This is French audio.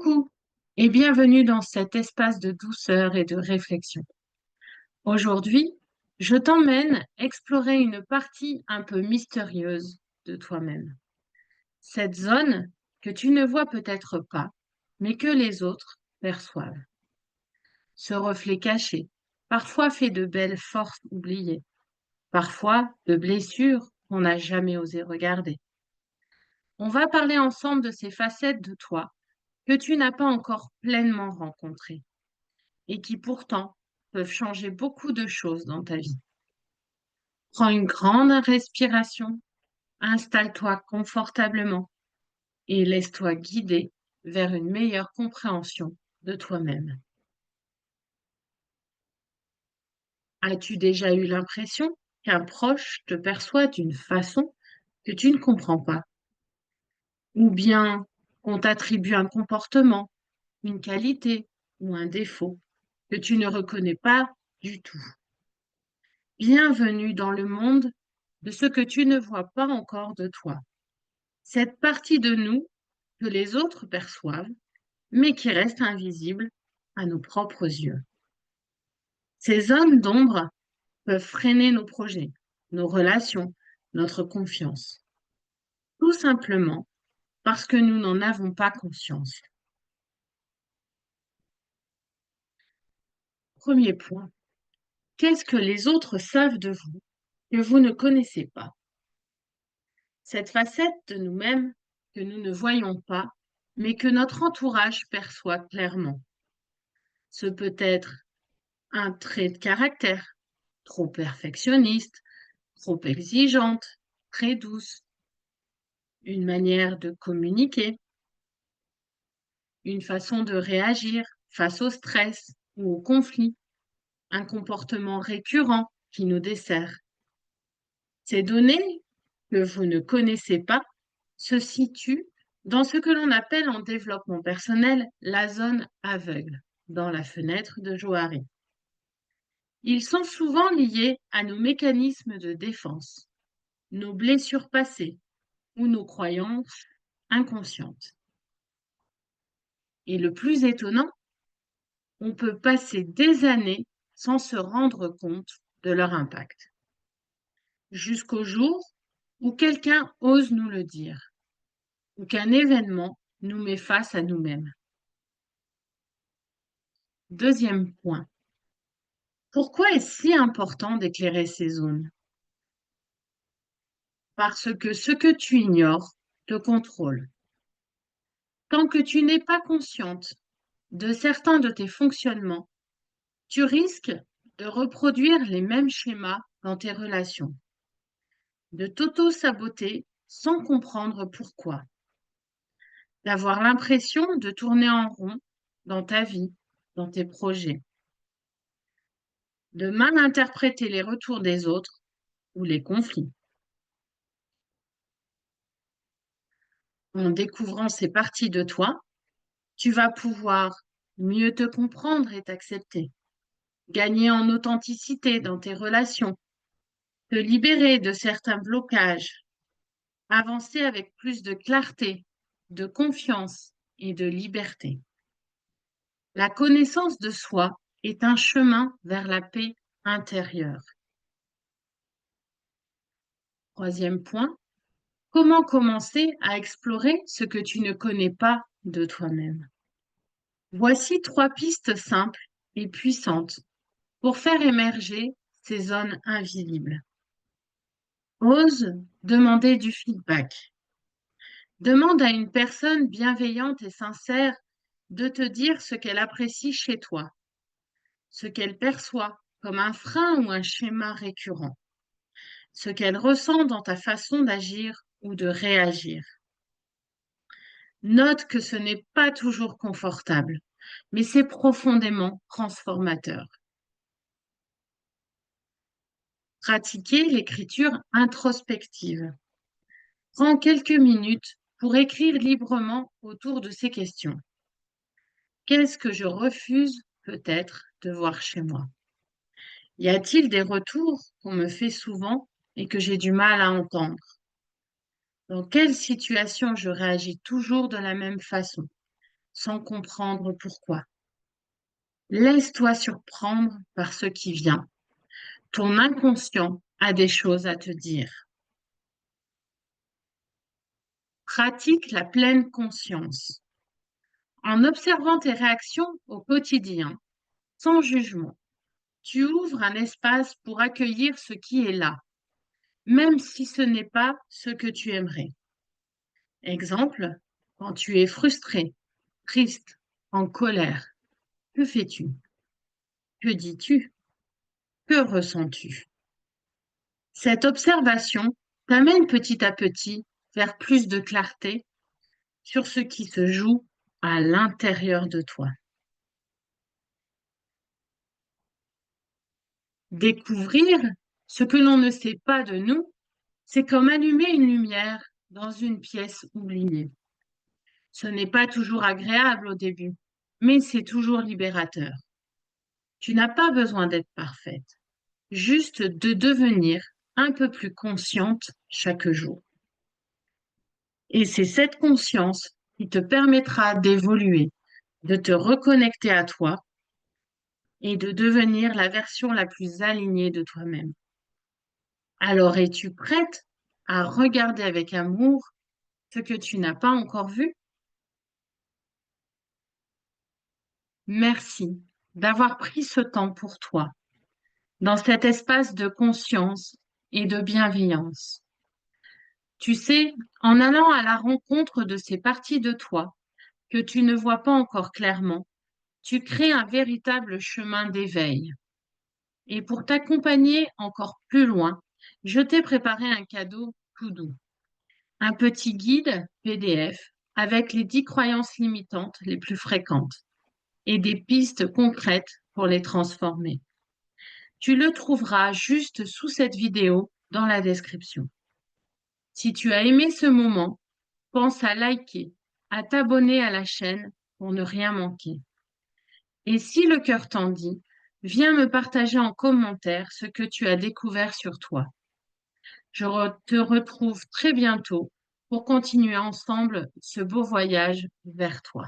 Coucou et bienvenue dans cet espace de douceur et de réflexion. Aujourd'hui, je t'emmène explorer une partie un peu mystérieuse de toi-même. Cette zone que tu ne vois peut-être pas, mais que les autres perçoivent. Ce reflet caché, parfois fait de belles forces oubliées, parfois de blessures qu'on n'a jamais osé regarder. On va parler ensemble de ces facettes de toi que tu n'as pas encore pleinement rencontrées et qui pourtant peuvent changer beaucoup de choses dans ta vie. Prends une grande respiration, installe-toi confortablement et laisse-toi guider vers une meilleure compréhension de toi-même. As-tu déjà eu l'impression qu'un proche te perçoit d'une façon que tu ne comprends pas? Ou bien qu'on t'attribue un comportement, une qualité ou un défaut que tu ne reconnais pas du tout? Bienvenue dans le monde de ce que tu ne vois pas encore de toi. Cette partie de nous que les autres perçoivent, mais qui reste invisible à nos propres yeux. Ces zones d'ombre peuvent freiner nos projets, nos relations, notre confiance. Tout simplement parce que nous n'en avons pas conscience. Premier point. Qu'est-ce que les autres savent de vous que vous ne connaissez pas? Cette facette de nous-mêmes que nous ne voyons pas, mais que notre entourage perçoit clairement. Ce peut être un trait de caractère, trop perfectionniste, trop exigeante, très douce, une manière de communiquer, une façon de réagir face au stress ou au conflit, un comportement récurrent qui nous dessert. Ces données que vous ne connaissez pas se situent dans ce que l'on appelle en développement personnel la zone aveugle, dans la fenêtre de Johari. Ils sont souvent liés à nos mécanismes de défense, nos blessures passées ou nos croyances inconscientes. Et le plus étonnant, on peut passer des années sans se rendre compte de leur impact, jusqu'au jour où quelqu'un ose nous le dire, ou qu'un événement nous met face à nous-mêmes. Deuxième point. Pourquoi est-ce si important d'éclairer ces zones? Parce que ce que tu ignores te contrôle. Tant que tu n'es pas consciente de certains de tes fonctionnements, tu risques de reproduire les mêmes schémas dans tes relations, de t'auto-saboter sans comprendre pourquoi, d'avoir l'impression de tourner en rond dans ta vie, dans tes projets, de mal interpréter les retours des autres ou les conflits. En découvrant ces parties de toi, tu vas pouvoir mieux te comprendre et t'accepter, gagner en authenticité dans tes relations, te libérer de certains blocages, avancer avec plus de clarté, de confiance et de liberté. La connaissance de soi est un chemin vers la paix intérieure. Troisième point, comment commencer à explorer ce que tu ne connais pas de toi-même? Voici 3 pistes simples et puissantes pour faire émerger ces zones invisibles. Ose demander du feedback. Demande à une personne bienveillante et sincère de te dire ce qu'elle apprécie chez toi, ce qu'elle perçoit comme un frein ou un schéma récurrent, ce qu'elle ressent dans ta façon d'agir ou de réagir. Note que ce n'est pas toujours confortable, mais c'est profondément transformateur. Pratiquer l'écriture introspective. Prends quelques minutes pour écrire librement autour de ces questions. Qu'est-ce que je refuse peut-être de voir chez moi? Y a-t-il des retours qu'on me fait souvent et que j'ai du mal à entendre? Dans quelle situation je réagis toujours de la même façon? sans comprendre pourquoi. Laisse-toi surprendre par ce qui vient. Ton inconscient a des choses à te dire. Pratique la pleine conscience. En observant tes réactions au quotidien, sans jugement, tu ouvres un espace pour accueillir ce qui est là, même si ce n'est pas ce que tu aimerais. Exemple, quand tu es frustré, triste, en colère, que fais-tu? Que dis-tu? Que ressens-tu? Cette observation t'amène petit à petit vers plus de clarté sur ce qui se joue à l'intérieur de toi. Découvrir ce que l'on ne sait pas de nous, c'est comme allumer une lumière dans une pièce oubliée. Ce n'est pas toujours agréable au début, mais c'est toujours libérateur. Tu n'as pas besoin d'être parfaite, juste de devenir un peu plus consciente chaque jour. Et c'est cette conscience qui te permettra d'évoluer, de te reconnecter à toi et de devenir la version la plus alignée de toi-même. Alors, es-tu prête à regarder avec amour ce que tu n'as pas encore vu? Merci d'avoir pris ce temps pour toi, dans cet espace de conscience et de bienveillance. Tu sais, en allant à la rencontre de ces parties de toi que tu ne vois pas encore clairement, tu crées un véritable chemin d'éveil. Et pour t'accompagner encore plus loin, je t'ai préparé un cadeau tout doux. Un petit guide PDF avec les 10 croyances limitantes les plus fréquentes et des pistes concrètes pour les transformer. Tu le trouveras juste sous cette vidéo dans la description. Si tu as aimé ce moment, pense à liker, à t'abonner à la chaîne pour ne rien manquer. Et si le cœur t'en dit, viens me partager en commentaire ce que tu as découvert sur toi. Te retrouve très bientôt pour continuer ensemble ce beau voyage vers toi.